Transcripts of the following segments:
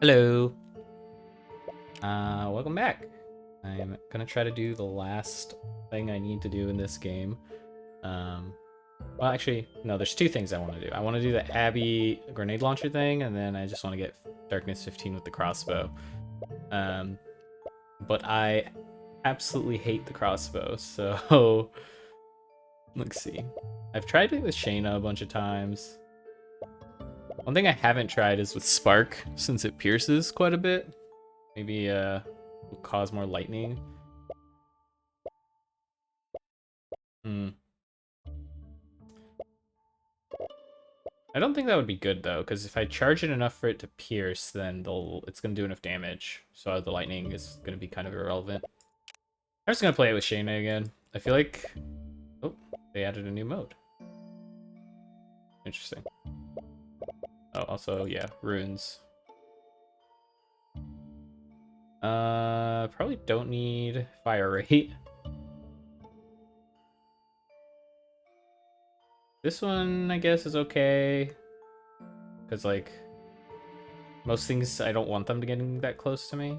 Hello. Welcome back. I'm gonna try to do the last thing I need to do in this game. Um, well, actually, no, there's two things I want to do. I want to do the Abby grenade launcher thing, and then I just want to get Darkness 15 with the crossbow. Um, but I absolutely hate the crossbow, so let's see. I've tried it with Shana a bunch of times. One thing I haven't tried is with Spark, since it pierces quite a bit. Maybe will cause more lightning. Hmm. I don't think that would be good though, because if I charge it enough for it to pierce, then it's gonna do enough damage. So the lightning is gonna be kind of irrelevant. I'm just gonna play it with Shayna again. I feel like, oh, they added a new mode. Interesting. Oh, also yeah, runes. Probably don't need fire rate. This one, I guess, is okay. Because, like, most things, I don't want them to getting that close to me.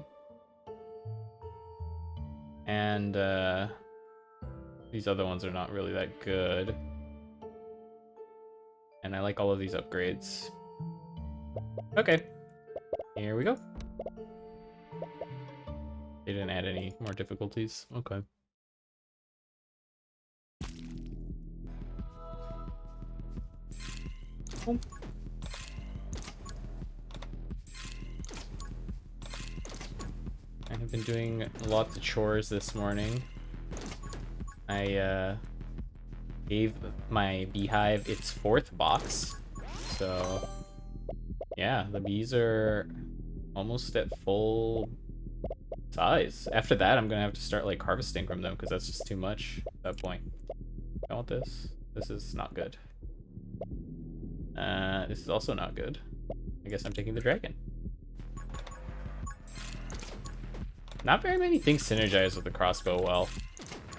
And, these other ones are not really that good. And I like all of these upgrades. Okay. Here we go. They didn't add any more difficulties. Okay. Oh. I have been doing lots of chores this morning. I gave my beehive its 4th box. So yeah, the bees are almost at full size. After that, I'm gonna have to start like harvesting from them because that's just too much at that point. I want this. This is not good. This is also not good. I guess I'm taking the dragon. Not very many things synergize with the crossbow well,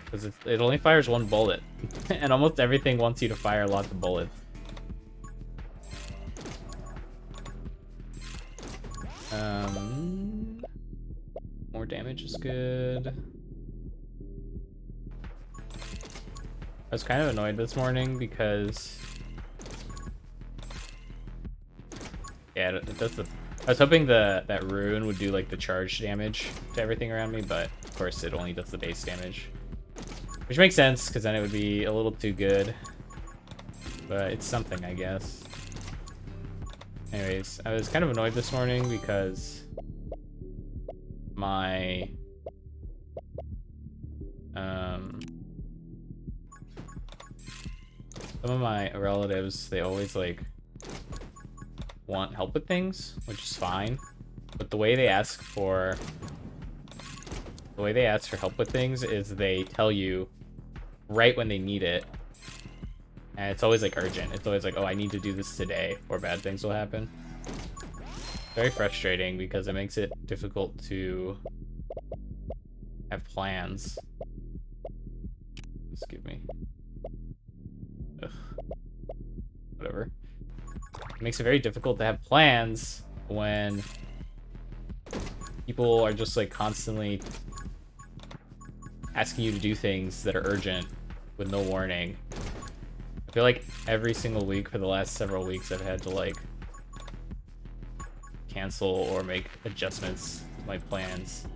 because it only fires 1 bullet, and almost everything wants you to fire lots of bullets. More damage is good. I was kind of annoyed this morning because yeah, it does the. I was hoping that rune would do like the charge damage to everything around me, but of course it only does the base damage, which makes sense because then it would be a little too good. But it's something, I guess. Anyways, I was kind of annoyed this morning because my some of my relatives, they always like want help with things, which is fine, but the way they ask for help with things is they tell you right when they need it, and it's always like urgent. It's always like, oh, I need to do this today or bad things will happen. Very frustrating because it makes it difficult to have plans. Excuse me. Ugh. Whatever. It makes it very difficult to have plans when people are just like constantly asking you to do things that are urgent with no warning. I feel like every single week for the last several weeks I've had to like cancel or make adjustments to my plans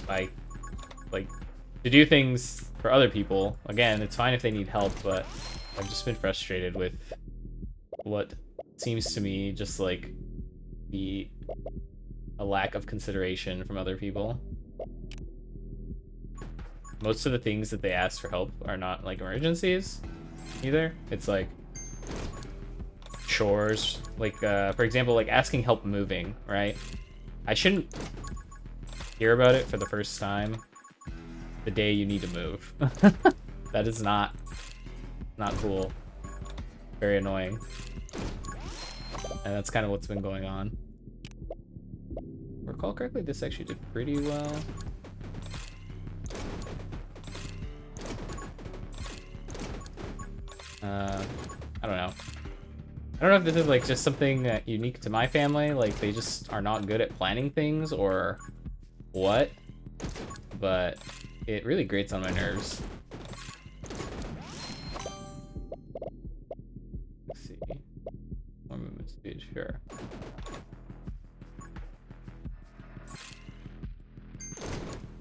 by like to do things for other people. Again, it's fine if they need help, but I've just been frustrated with what seems to me just like be a lack of consideration from other people. Most of the things that they ask for help are not like emergencies either. It's like chores, like for example, like asking help moving, right? I shouldn't hear about it for the first time the day you need to move. That is not cool. Very annoying. And that's kind of what's been going on. If I recall correctly, this actually did pretty well. I don't know. I don't know if this is like just something unique to my family, like they just are not good at planning things or what, but it really grates on my nerves. Let's see. More movement speed, sure.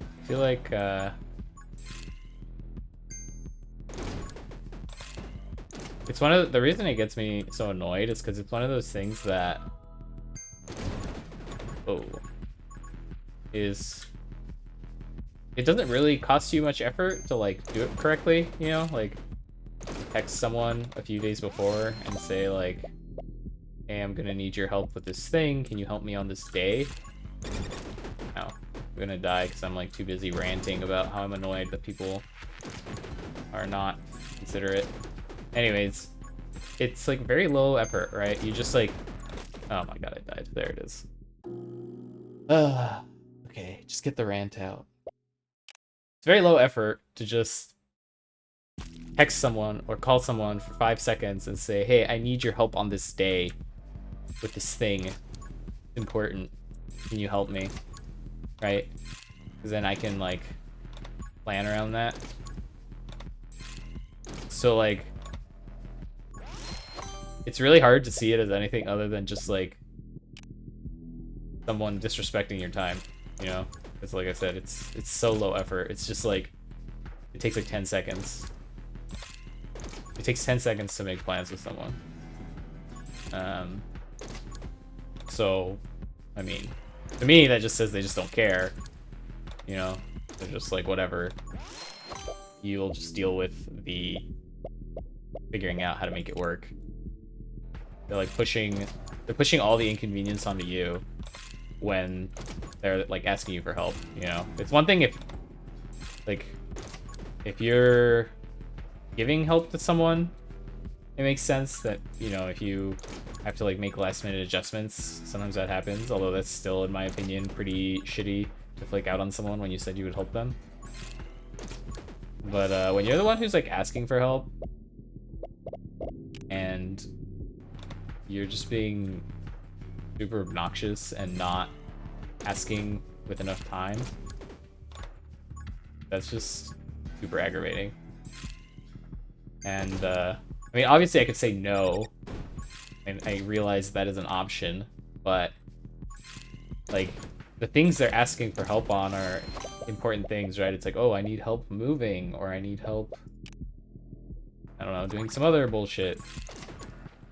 I feel like it's one of the reason it gets me so annoyed is because it's one of those things that it doesn't really cost you much effort to like do it correctly, you know, like text someone a few days before and say like, hey, I'm gonna need your help with this thing, can you help me on this day? No, I'm gonna die because I'm like too busy ranting about how I'm annoyed that people are not considerate. Anyways, it's like very low effort, right? You just like, oh my god, I died. There it is. Okay, just get the rant out. It's very low effort to just text someone or call someone for 5 seconds and say, hey, I need your help on this day with this thing. It's important. Can you help me? Right? Because then I can like plan around that. So like, it's really hard to see it as anything other than just like someone disrespecting your time, you know? It's like I said, it's so low effort. It's just like, it takes like 10 seconds. It takes 10 seconds to make plans with someone. So, I mean, to me, that just says they just don't care. You know? They're just like, whatever. You'll just deal with the figuring out how to make it work. They're like pushing all the inconvenience onto you when they're like asking you for help, you know? It's one thing if you're giving help to someone, it makes sense that, you know, if you have to like make last minute adjustments, sometimes that happens, although that's still, in my opinion, pretty shitty to flake out on someone when you said you would help them. But when you're the one who's like asking for help and you're just being super obnoxious and not asking with enough time, that's just super aggravating. And I mean, obviously I could say no, and I realize that is an option, but like the things they're asking for help on are important things, right? It's like, oh, I need help moving, or I need help, I don't know, doing some other bullshit.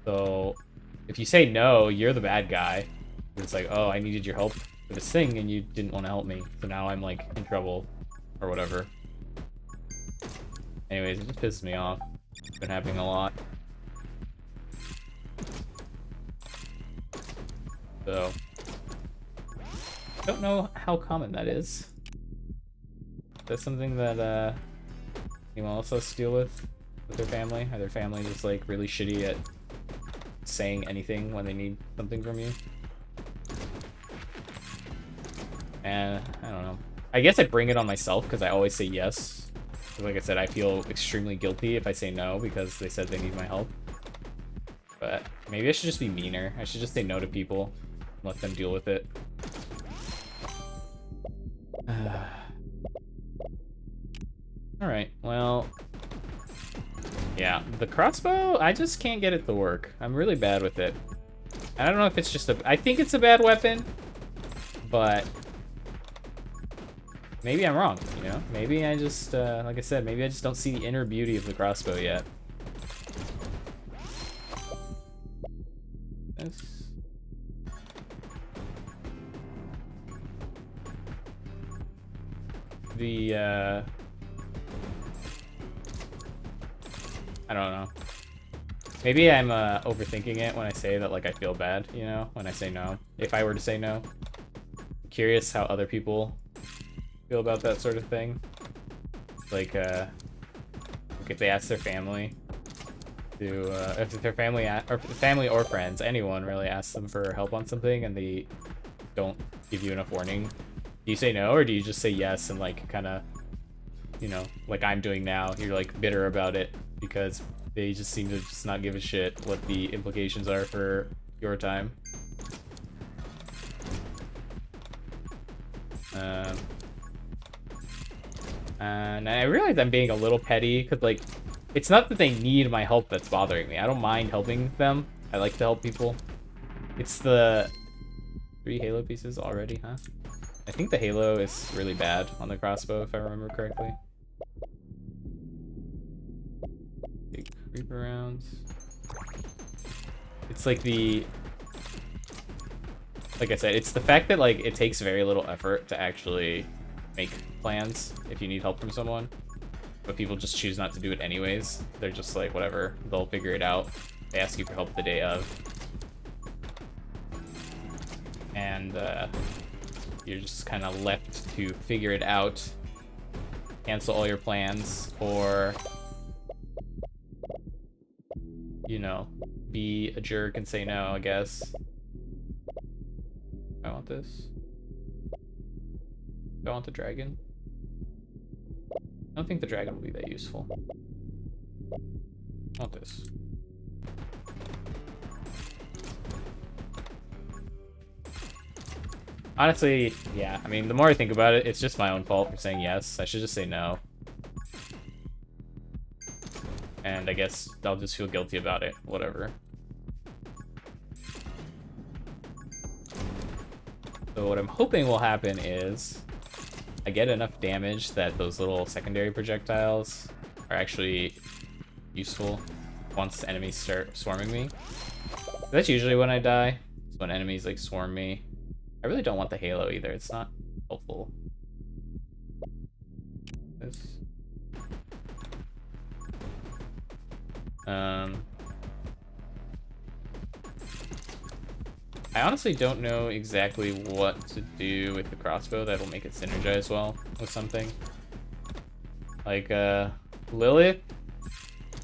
So if you say no, you're the bad guy. It's like, oh, I needed your help for this thing and you didn't want to help me, so now I'm like in trouble or whatever. Anyways, it just pisses me off. It's been happening a lot. So I don't know how common that is. That's something that anyone else has to deal with their family? Are their family just like really shitty at saying anything when they need something from you? And I don't know. I guess I bring it on myself because I always say yes. Like I said, I feel extremely guilty if I say no because they said they need my help. But maybe I should just be meaner. I should just say no to people and let them deal with it. Alright, well... yeah, the crossbow, I just can't get it to work. I'm really bad with it. I don't know if it's just a... I think it's a bad weapon, but... maybe I'm wrong, you know? Maybe I just, like I said, maybe I just don't see the inner beauty of the crossbow yet. The, I don't know. Maybe I'm overthinking it when I say that, like, I feel bad, you know? When I say no. If I were to say no. I'm curious how other people feel about that sort of thing. Like if they ask their family to, if their family or friends, anyone really asks them for help on something and they don't give you enough warning, do you say no or do you just say yes and like kind of, you know, like I'm doing now, you're like bitter about it because They just seem to just not give a shit what the implications are for your time. And I realize I'm being a little petty, because, like, it's not that they need my help that's bothering me. I don't mind helping them. I like to help people. It's the 3 Halo pieces already, huh? I think the Halo is really bad on the crossbow, if I remember correctly. Big creeper rounds. It's like the... Like I said, it's the fact that, like, it takes very little effort to actually make plans if you need help from someone. But people just choose not to do it anyways. They're just like, whatever, they'll figure it out. They ask you for help the day of. And you're just kind of left to figure it out. Cancel all your plans, or, you know, be a jerk and say no, I guess. I want this. Do I want the dragon? I don't think the dragon will be that useful. I want this. Honestly, yeah, I mean, the more I think about it, it's just my own fault for saying yes. I should just say no. And I guess I'll just feel guilty about it. Whatever. So what I'm hoping will happen is I get enough damage that those little secondary projectiles are actually useful once enemies start swarming me. That's usually when I die. It's when enemies like swarm me. I really don't want the Halo either. It's not helpful. This. I honestly don't know exactly what to do with the crossbow that'll make it synergize well with something. Like, Lilith,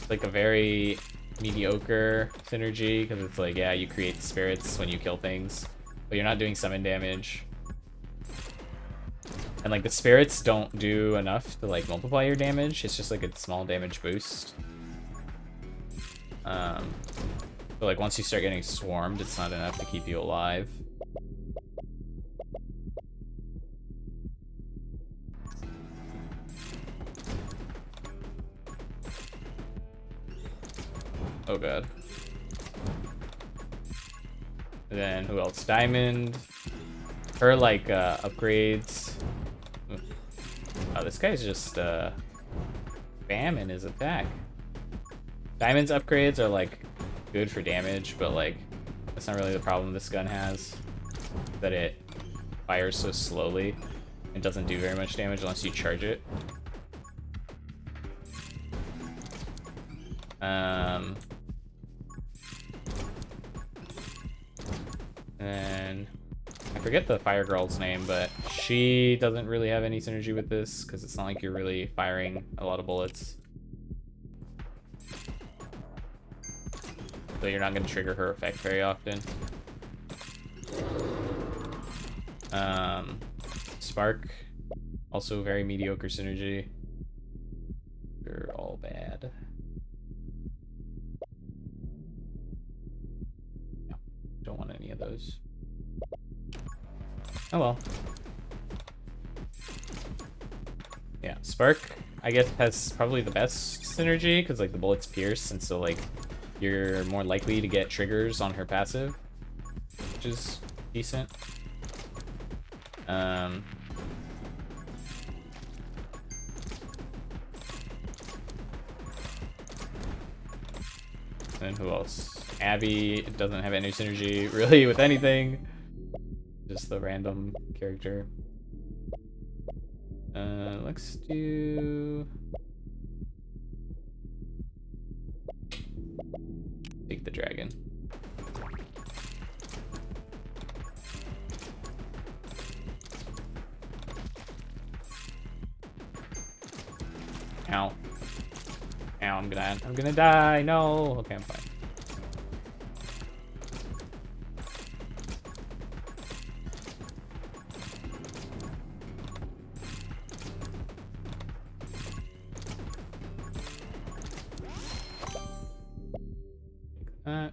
like a very mediocre synergy, because it's like, yeah, you create spirits when you kill things, but you're not doing summon damage. And like the spirits don't do enough to like multiply your damage, it's just like a small damage boost. But like once you start getting swarmed, it's not enough to keep you alive. Oh god. And then who else? Diamond. Her like upgrades. Oh, this guy's just spamming his attack. Diamond's upgrades are like good for damage, but like that's not really the problem this gun has. That it fires so slowly and doesn't do very much damage unless you charge it. And I forget the fire girl's name, but she doesn't really have any synergy with this because it's not like you're really firing a lot of bullets. So you're not going to trigger her effect very often. Spark, also very mediocre synergy. They're all bad. No, don't want any of those. Oh well. Yeah, Spark, I guess, has probably the best synergy because like the bullets pierce, and so like you're more likely to get triggers on her passive, which is decent. And who else? Abby doesn't have any synergy really with anything. Just the random character. Let's do... Take the dragon. Ow. Ow, I'm gonna die, no! Okay, I'm fine. that.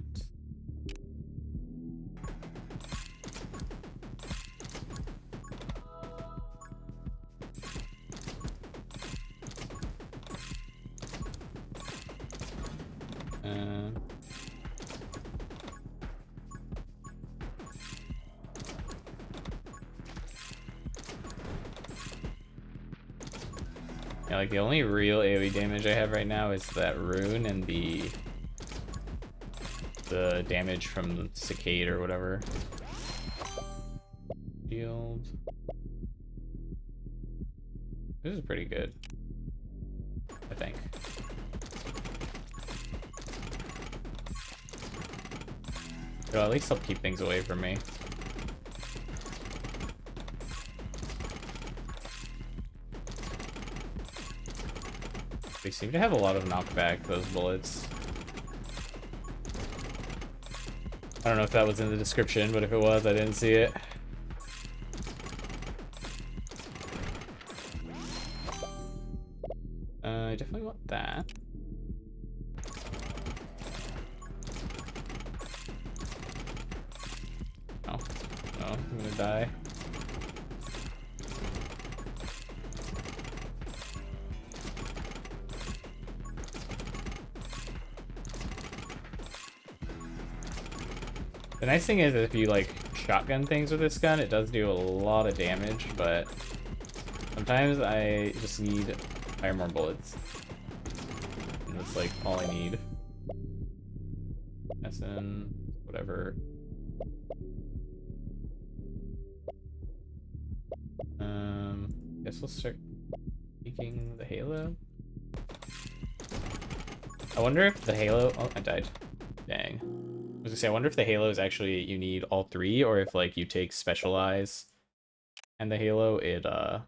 Yeah, like the only real AoE damage I have right now is that rune and the damage from the cicade or whatever. Shield. This is pretty good, I think. It'll at least help keep things away from me. They seem to have a lot of knockback, those bullets. I don't know if that was in the description, but if it was, I didn't see it. I definitely want that. Oh, no, I'm gonna die. The nice thing is that if you like shotgun things with this gun, it does do a lot of damage, but sometimes I just need fire more bullets. And that's like all I need. SN, whatever. Guess we'll start taking the Halo. I wonder if the Halo, oh, I died. Dang. I was gonna say, I wonder if the Halo is actually, you need all three, or if like you take Specialize and the Halo, it'll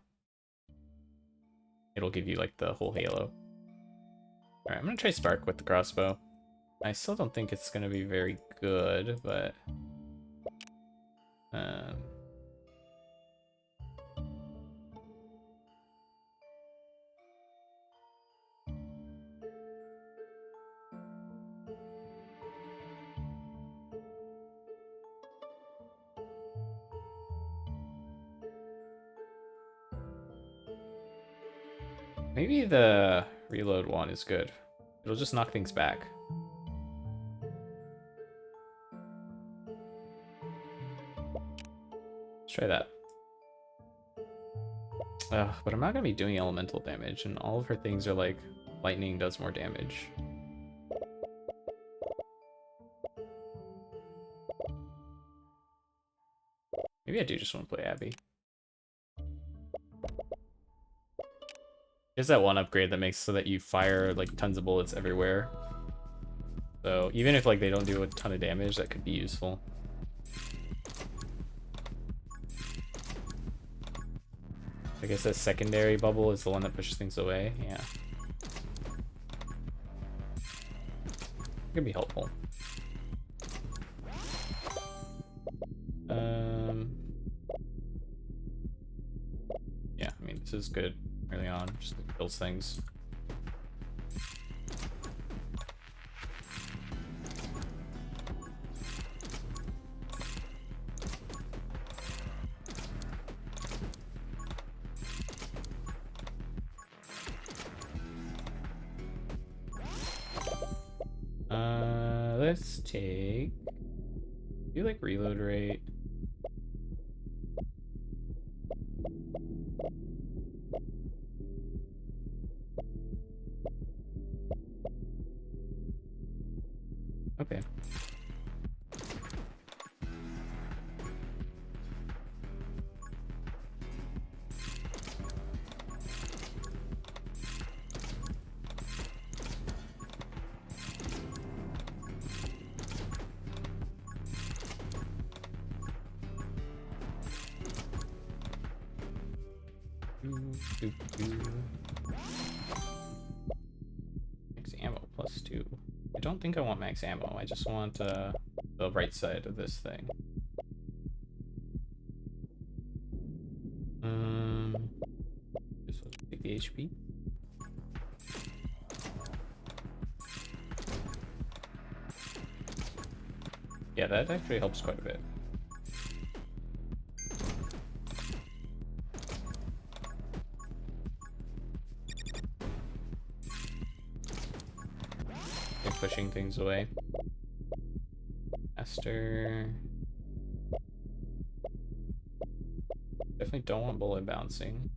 give you like the whole Halo. Alright, I'm gonna try Spark with the crossbow. I still don't think it's gonna be very good, but maybe the reload one is good. It'll just knock things back. Let's try that. But I'm not gonna be doing elemental damage, and all of her things are like lightning does more damage. Maybe I do just want to play Abby. There's that one upgrade that makes so that you fire like tons of bullets everywhere. So even if like they don't do a ton of damage, that could be useful. I guess that secondary bubble is the one that pushes things away. Yeah. It could be helpful. Yeah, I mean, this is good early on, just kills things. Let's take, do you like reload rate? Okay. Max ammo +2. I don't think I want max ammo. I just want the right side of this thing. Just take the HP. Yeah, that actually helps quite a bit. Like pushing things away. Faster. Definitely don't want bullet bouncing.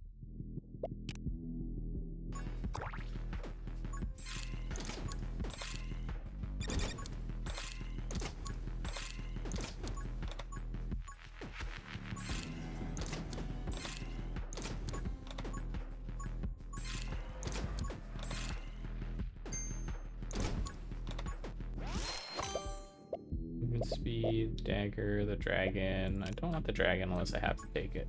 Movement speed, dagger, the dragon. I don't want the dragon unless I have to take it.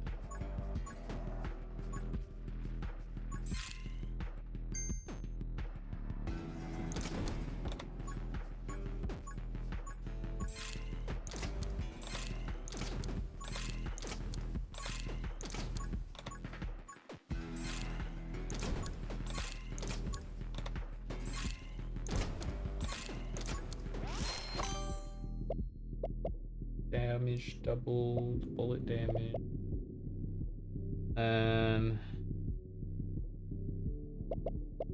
Damage doubled, bullet damage. I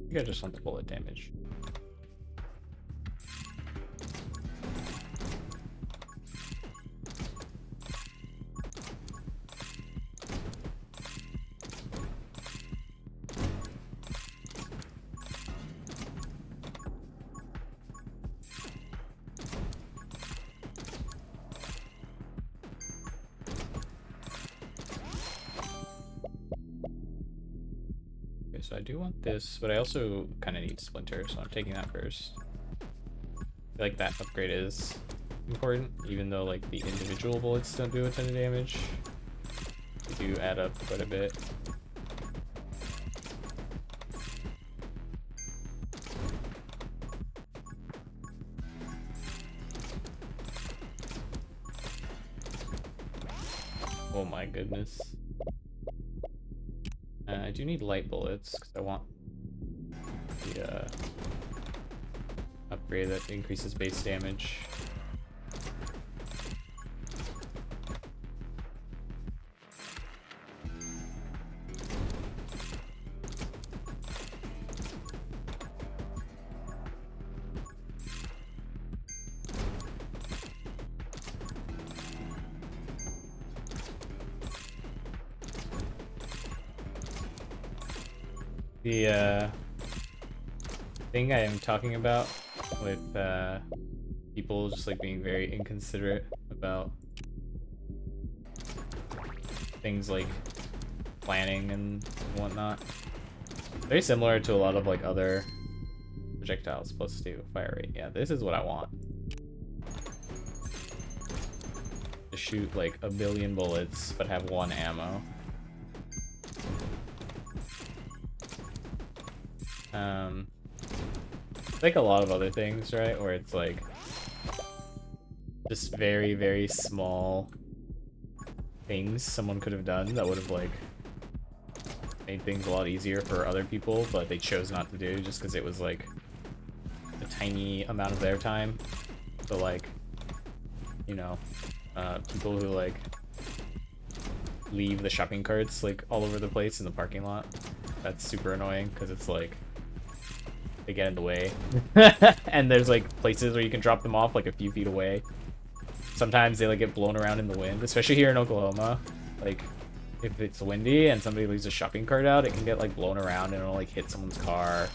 think I just want the bullet damage. So I do want this, but I also kind of need Splinter, so I'm taking that first. I feel like that upgrade is important, even though like the individual bullets don't do a ton of damage. They do add up quite a bit. Oh my goodness. I do need light bullets because I want the upgrade that increases base damage. The thing I am talking about with people just like being very inconsiderate about things like planning and whatnot. Very similar to a lot of like other projectiles plus 2 fire rate. Yeah, this is what I want. To shoot like a billion bullets but have 1 ammo. Like a lot of other things, right? Where it's like just very, very small things someone could have done that would have like made things a lot easier for other people, but they chose not to do just because it was like a tiny amount of their time. So like, you know, people who like leave the shopping carts like all over the place in the parking lot. That's super annoying because it's like they get in the way. And there's like places where you can drop them off like a few feet away. Sometimes they like get blown around in the wind, especially here in Oklahoma. Like if it's windy and somebody leaves a shopping cart out, it can get like blown around and it'll like hit someone's car.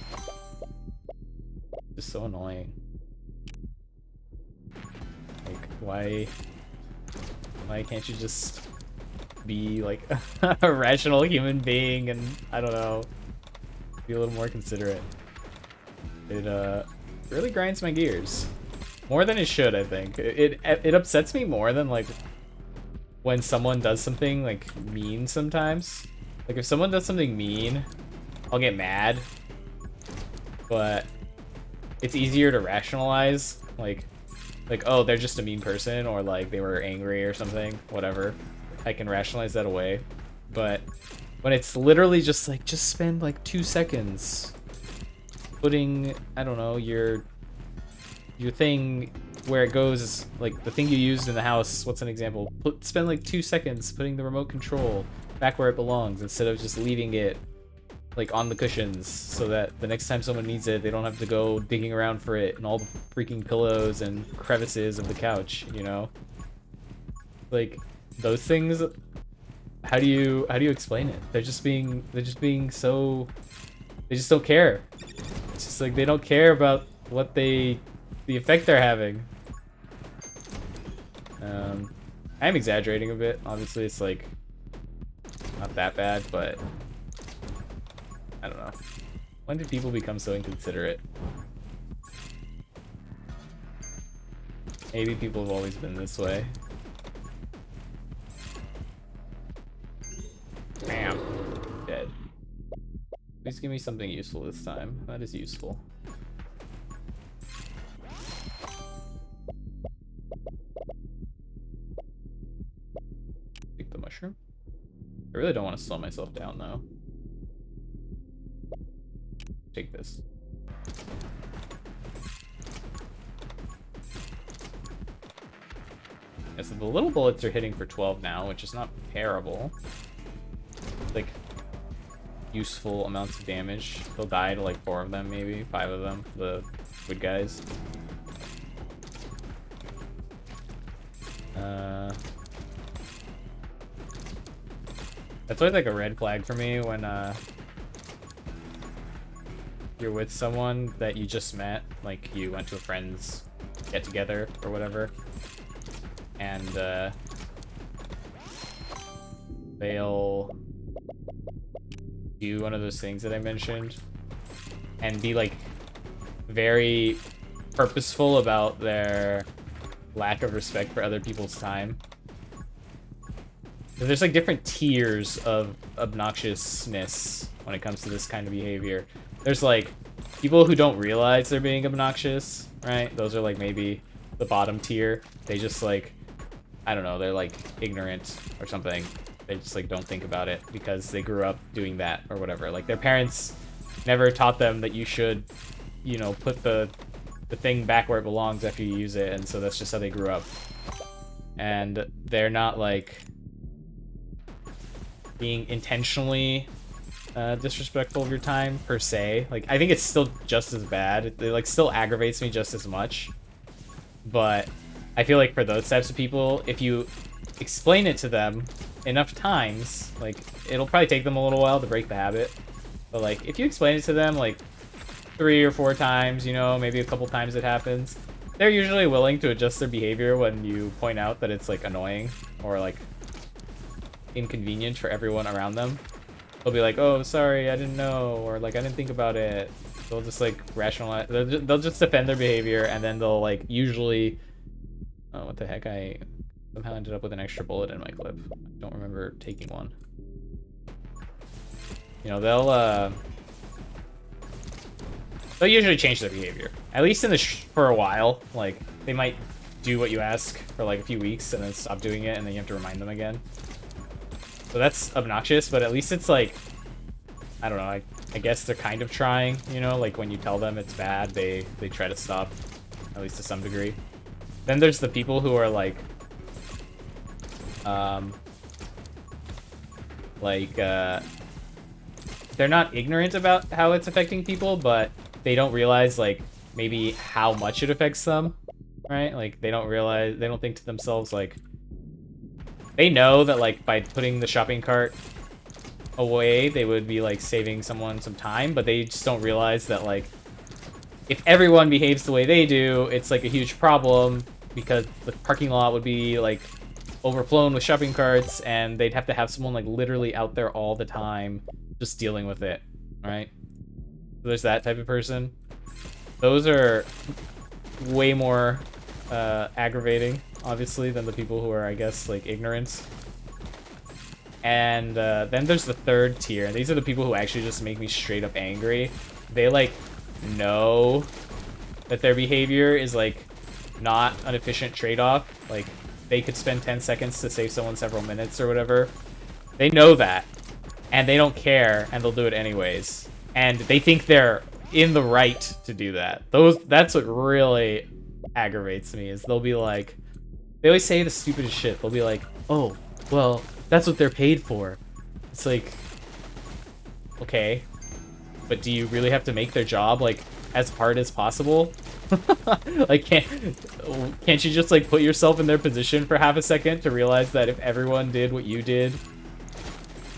Just so annoying. Like why can't you just be like a rational human being and I don't know, be a little more considerate? It really grinds my gears more than it should. I think it upsets me more than like when someone does something like mean. Sometimes like if someone does something mean, I'll get mad, but it's easier to rationalize like oh, they're just a mean person, or like they were angry or something, whatever. I can rationalize that away. But when it's literally just like, just spend like 2 seconds putting, I don't know, your thing where it goes is like the thing you used in the house. What's an example? Spend like 2 seconds putting the remote control back where it belongs instead of just leaving it like on the cushions so that the next time someone needs it, they don't have to go digging around for it and all the freaking pillows and crevices of the couch, you know? Like those things, how do you explain it? They're just being so, they just don't care. It's just like they don't care about what the effect they're having. I'm exaggerating a bit. Obviously, it's like not that bad, but I don't know. When did people become so inconsiderate? Maybe people have always been this way. Bam. Dead. Please give me something useful this time. That is useful. Take the mushroom. I really don't want to slow myself down though. Take this. Yeah, so the little bullets are hitting for 12 now, which is not terrible. Like, useful amounts of damage. They'll die to like 4 of them, maybe 5 of them, the wood guys. That's always like a red flag for me when you're with someone that you just met, like you went to a friend's get together or whatever, and they'll do one of those things that I mentioned and be like very purposeful about their lack of respect for other people's time. There's like different tiers of obnoxiousness when it comes to this kind of behavior. There's like people who don't realize they're being obnoxious, right? Those are like maybe the bottom tier. They just like, I don't know, they're like ignorant or something. They just like don't think about it because they grew up doing that or whatever. Like their parents never taught them that you should, you know, put the thing back where it belongs after you use it, and so that's just how they grew up. And they're not like being intentionally disrespectful of your time per se. Like I think it's still just as bad. It like still aggravates me just as much. But I feel like for those types of people, if you explain it to them enough times, like it'll probably take them a little while to break the habit. But like if you explain it to them like 3 or 4 times, you know, maybe a couple times it happens, they're usually willing to adjust their behavior when you point out that it's like annoying or like inconvenient for everyone around them. They'll be like, oh, sorry, I didn't know, or like I didn't think about it. They'll just like rationalize, they'll just defend their behavior, and then they'll like usually, oh, what the heck, I somehow ended up with an extra bullet in my clip. I don't remember taking one. You know, they'll usually change their behavior, at least in the for a while. Like they might do what you ask for like a few weeks and then stop doing it, and then you have to remind them again. So that's obnoxious, but at least it's like, I don't know, I guess they're kind of trying, you know, like when you tell them it's bad, they try to stop, at least to some degree. Then there's the people who are like they're not ignorant about how it's affecting people, but they don't realize like maybe how much it affects them, right? Like they don't realize, they don't think to themselves like, they know that like by putting the shopping cart away, they would be like saving someone some time, but they just don't realize that like if everyone behaves the way they do, it's like a huge problem because the parking lot would be like overflown with shopping carts and they'd have to have someone like literally out there all the time just dealing with it, right? So there's that type of person. Those are way more aggravating, obviously, than the people who are, I guess, like ignorant. And then there's the third tier, and these are the people who actually just make me straight up angry. They like know that their behavior is like not an efficient trade-off. Like they could spend 10 seconds to save someone several minutes or whatever. They know that, and they don't care, and they'll do it anyways. And they think they're in the right to do that. That's what really aggravates me is they'll be like, they always say the stupidest shit. They'll be like, oh, well, that's what they're paid for. It's like, okay, but do you really have to make their job like as hard as possible? Like, can't you just like put yourself in their position for half a second to realize that if everyone did what you did,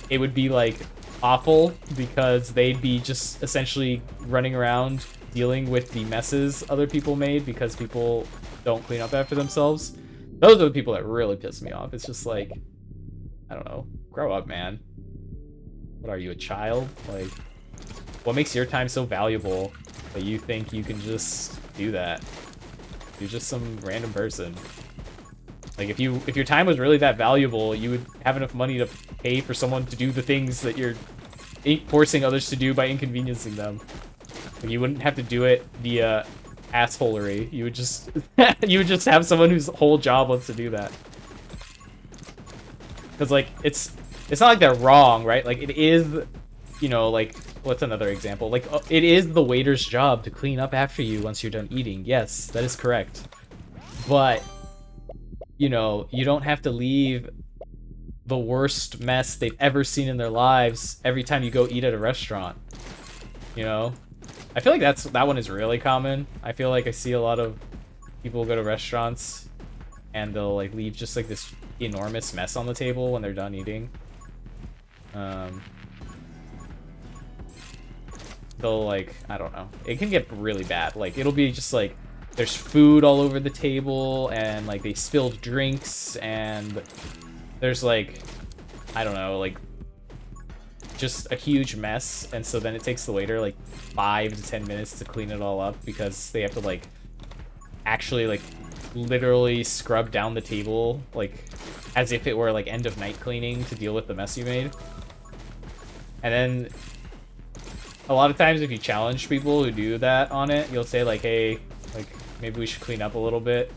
it would be like awful, because they'd be just essentially running around dealing with the messes other people made because people don't clean up after themselves. Those are the people that really piss me off. It's just like, I don't know, grow up, man. What are you, a child? Like, what makes your time so valuable that you think you can just do that? You're just some random person. Like, if your time was really that valuable, you would have enough money to pay for someone to do the things that you're forcing others to do by inconveniencing them. Like, you wouldn't have to do it via assholery. You would just you would just have someone whose whole job was to do that. Because like it's not like they're wrong, right? Like, it is, you know, like, what's another example? Like, it is the waiter's job to clean up after you once you're done eating. Yes, that is correct. But, you know, you don't have to leave the worst mess they've ever seen in their lives every time you go eat at a restaurant. You know? I feel like that one is really common. I feel like I see a lot of people go to restaurants and they'll like leave just like this enormous mess on the table when they're done eating. They'll like, I don't know. It can get really bad. Like, it'll be just like there's food all over the table and like they spilled drinks and there's like, I don't know, like just a huge mess, and so then it takes the waiter like 5 to 10 minutes to clean it all up because they have to like actually like literally scrub down the table like as if it were like end of night cleaning to deal with the mess you made. And then a lot of times if you challenge people who do that on it, you'll say like, hey, like maybe we should clean up a little bit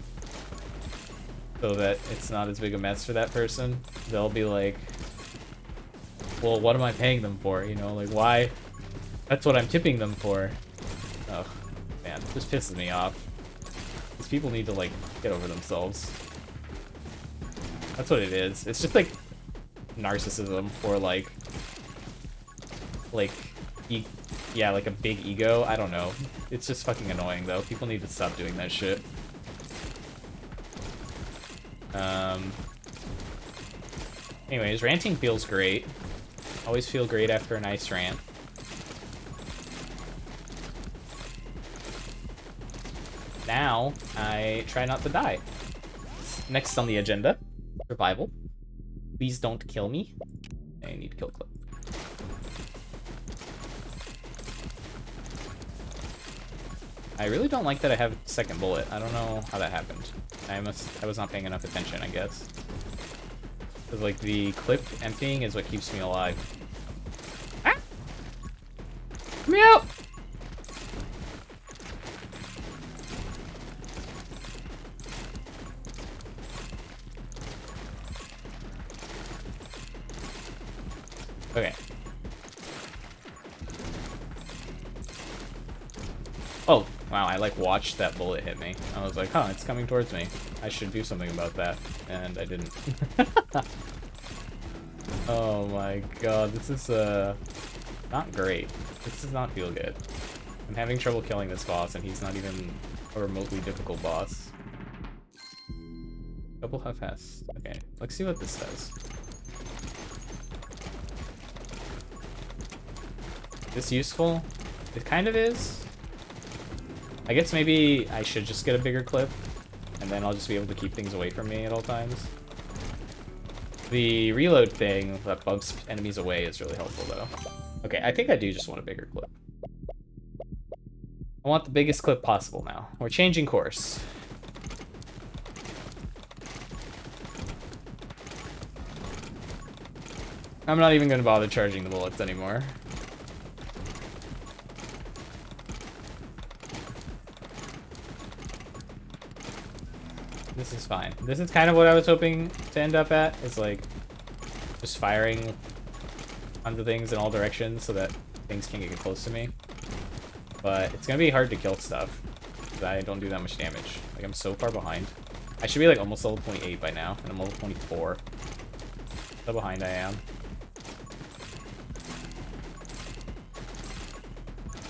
so that it's not as big a mess for that person. They'll be like, well, what am I paying them for? You know, like, why? That's what I'm tipping them for. Oh, man, this pisses me off. These people need to, like, get over themselves. That's what it is. It's just, like, narcissism or, like, yeah, like a big ego. I don't know. It's just fucking annoying, though. People need to stop doing that shit. Anyways, ranting feels great. Always feel great after a nice rant. Now, I try not to die. Next on the agenda, survival. Please don't kill me. I need kill clip. I really don't like that I have second bullet. I don't know how that happened. I was not paying enough attention, I guess. Because, like, the clip emptying is what keeps me alive. Ah! Let me out! Okay. Oh, wow, I, like, watched that bullet hit me. I was like, huh, it's coming towards me. I should do something about that. And I didn't. Oh my god, this is, not great. This does not feel good. I'm having trouble killing this boss, and he's not even a remotely difficult boss. Double half-assed. Okay, let's see what this says. Is this useful? It kind of is. I guess maybe I should just get a bigger clip, and then I'll just be able to keep things away from me at all times. The reload thing that bugs enemies away is really helpful, though. Okay, I think I do just want a bigger clip. I want the biggest clip possible now. We're changing course. I'm not even going to bother charging the bullets anymore. This is fine. This is kind of what I was hoping to end up at. It's like just firing onto things in all directions so that things can't get close to me. But it's gonna be hard to kill stuff because I don't do that much damage. Like, I'm so far behind. I should be like almost level 28 by now, and I'm level 24. How behind I am.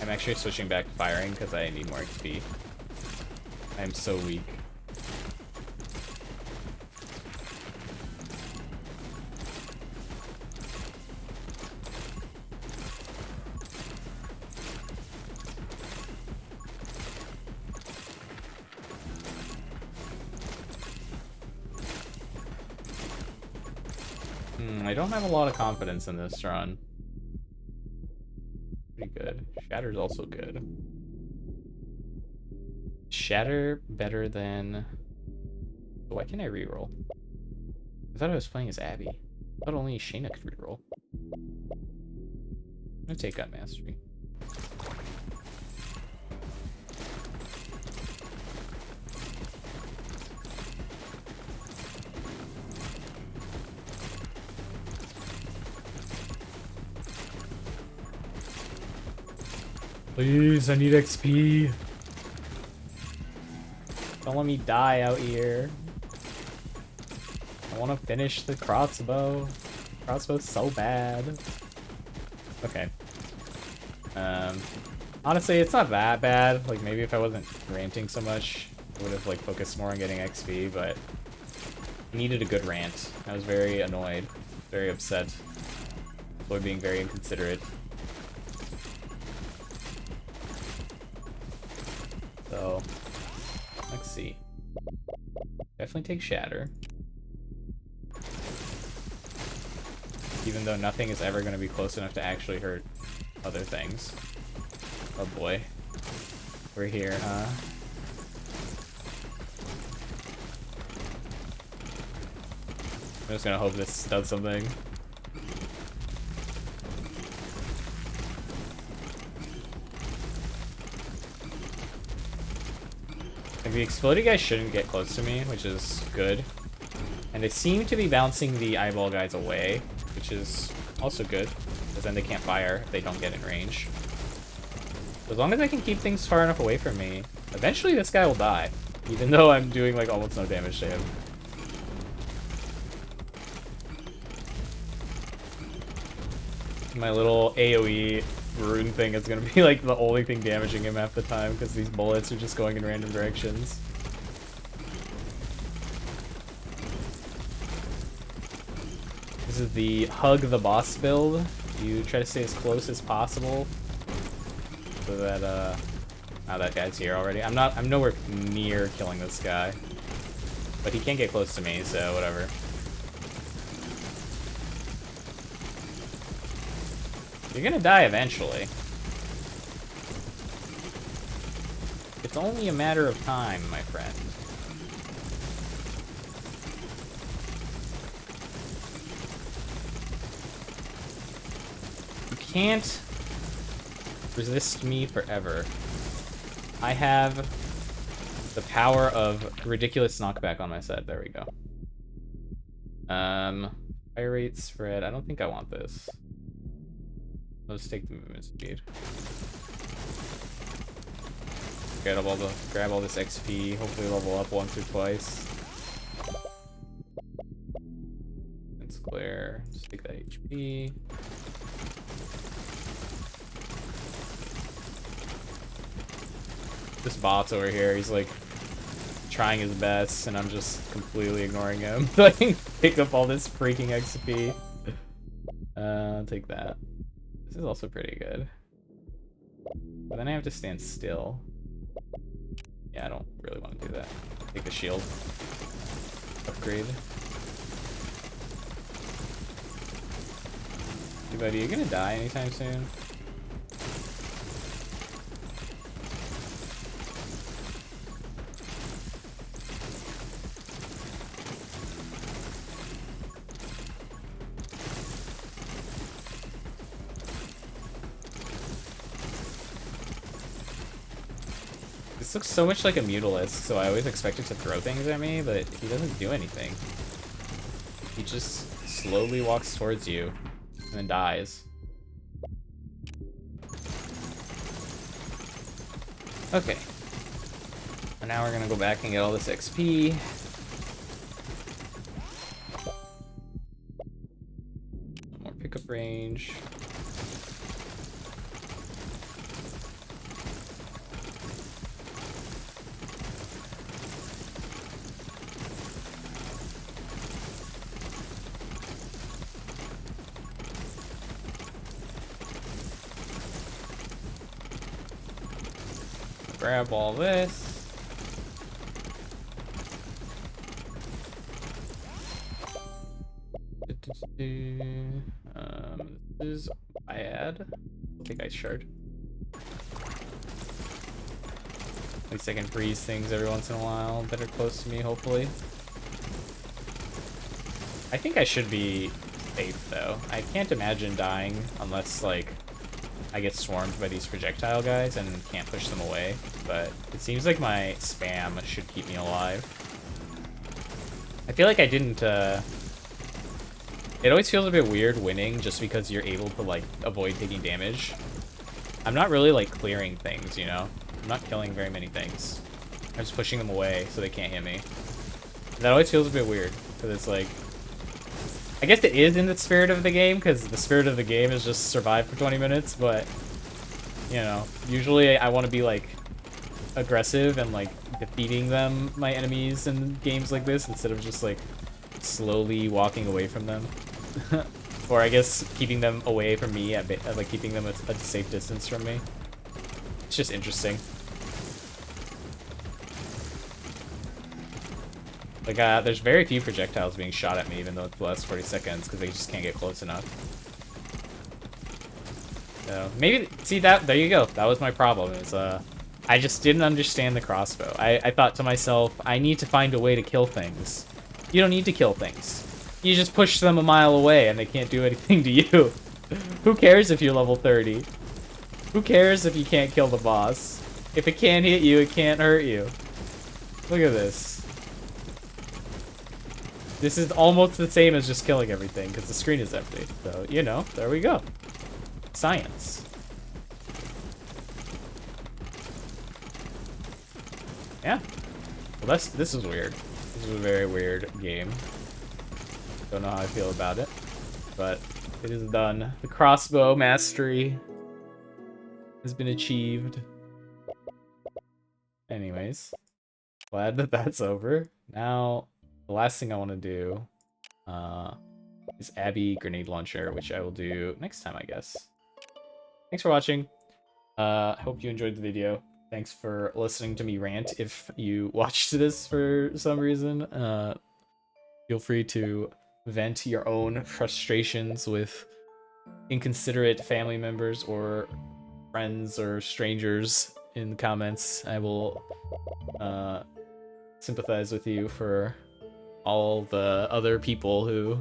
I'm actually switching back to firing because I need more XP. I'm so weak. I don't have a lot of confidence in this run. Pretty good. Shatter's also good. Shatter better than... Why can't I reroll? I thought I was playing as Abby. I thought only Shana could reroll. I'm gonna take Gun Mastery. Please, I need XP. Don't let me die out here. I want to finish the crossbow. Crossbow's so bad. Okay. Honestly, it's not that bad. Like, maybe if I wasn't ranting so much, I would have, like, focused more on getting XP, but I needed a good rant. I was very annoyed, very upset. People are being very inconsiderate. So, let's see. Definitely take Shatter. Even though nothing is ever going to be close enough to actually hurt other things. Oh boy. We're here, huh? I'm just gonna hope this does something. Like, the exploding guys shouldn't get close to me, which is good. And they seem to be bouncing the eyeball guys away, which is also good, because then they can't fire if they don't get in range. As long as I can keep things far enough away from me, eventually this guy will die, even though I'm doing like almost no damage to him. My little AoE rune thing is gonna be like the only thing damaging him half the time, because these bullets are just going in random directions. This is the hug the boss build. You try to stay as close as possible so that oh, that guy's here already. I'm nowhere near killing this guy, but he can't get close to me, so whatever. You're gonna die eventually. It's only a matter of time, my friend. You can't resist me forever. I have the power of ridiculous knockback on my side. There we go. Fire rate spread. I don't think I want this. Let's take the movement speed. Grab all this XP. Hopefully level up once or twice. It's clear. Just take that HP. This bot's over here. He's like trying his best, and I'm just completely ignoring him. So I can pick up all this freaking XP. I'll take that. This is also pretty good. But then I have to stand still. Yeah, I don't really want to do that. Take the shield. Upgrade. Hey buddy, you gonna die anytime soon? This looks so much like a Mutalisk, so I always expect it to throw things at me, but he doesn't do anything. He just slowly walks towards you and then dies. Okay. And now we're gonna go back and get all this XP. More pickup range. Grab all this. This is bad. I'll take ice shard. At least I can freeze things every once in a while that are close to me, hopefully. I think I should be safe, though. I can't imagine dying unless, like, I get swarmed by these projectile guys and can't push them away. But it seems like my spam should keep me alive. I feel like I didn't, It always feels a bit weird winning just because you're able to, like, avoid taking damage. I'm not really, like, clearing things, you know? I'm not killing very many things. I'm just pushing them away so they can't hit me. That always feels a bit weird, because it's like... I guess it is in the spirit of the game, because the spirit of the game is just survive for 20 minutes, but... You know, usually I want to be, like, aggressive and, like, defeating them, my enemies, in games like this, instead of just, like, slowly walking away from them. Or I guess keeping them away from me, like keeping them at a safe distance from me. It's just interesting. Like, there's very few projectiles being shot at me, even though it's the last 40 seconds, because they just can't get close enough. So, maybe, see that, there you go. That was my problem, is, I just didn't understand the crossbow. I thought to myself, I need to find a way to kill things. You don't need to kill things. You just push them a mile away and they can't do anything to you. Who cares if you're level 30? Who cares if you can't kill the boss? If it can't hit you, it can't hurt you. Look at this. This is almost the same as just killing everything because the screen is empty. So, you know, there we go. Science. Yeah. Well, this is weird. This is a very weird game. Don't know how I feel about it, but it is done. The crossbow mastery has been achieved. Anyways, glad that that's over. Now, the last thing I want to do is Abby grenade launcher, which I will do next time, I guess. Thanks for watching. I hope you enjoyed the video. Thanks for listening to me rant if you watched this for some reason. Feel free to vent your own frustrations with inconsiderate family members or friends or strangers in the comments. I will sympathize with you for all the other people who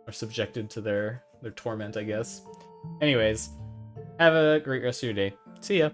are subjected to their torment, I guess. Anyways, have a great rest of your day. See ya!